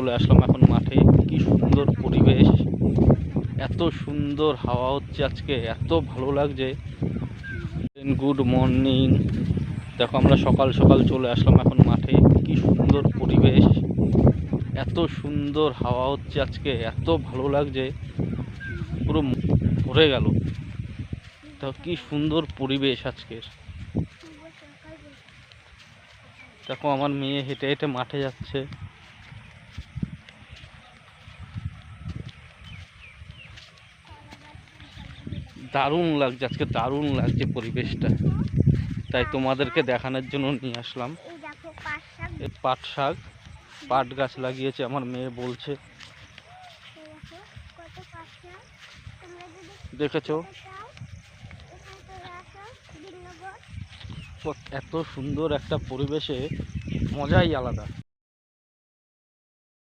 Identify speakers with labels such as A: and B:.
A: চলে আসলাম এখন মাঠে। কি সুন্দর পরিবেশ, এত সুন্দর হাওয়া হচ্ছে আজকে, এত ভালো লাগছে। Good morning. দেখো আমরা সকাল সকাল চলে আসলাম এখন মাঠে। কি সুন্দর পরিবেশ, এত সুন্দর হাওয়া হচ্ছে আজকে, এত ভালো লাগছে, পুরো ভরে গেল। তো কি সুন্দর পরিবেশ আজকের। দেখো আমার মেয়ে হেঁটে হেঁটে মাঠে যাচ্ছে। দারুণ লাগছে আজকে, দারুণ লাগছে পরিবেশটা, তাই তোমাদেরকে দেখানোর জন্য নিয়ে আসলাম। এই পাট শাক, পাট গাছ লাগিয়েছে আমার মেয়ে বলছে, দেখেছো এত সুন্দর একটা পরিবেশে মজাই আলাদা।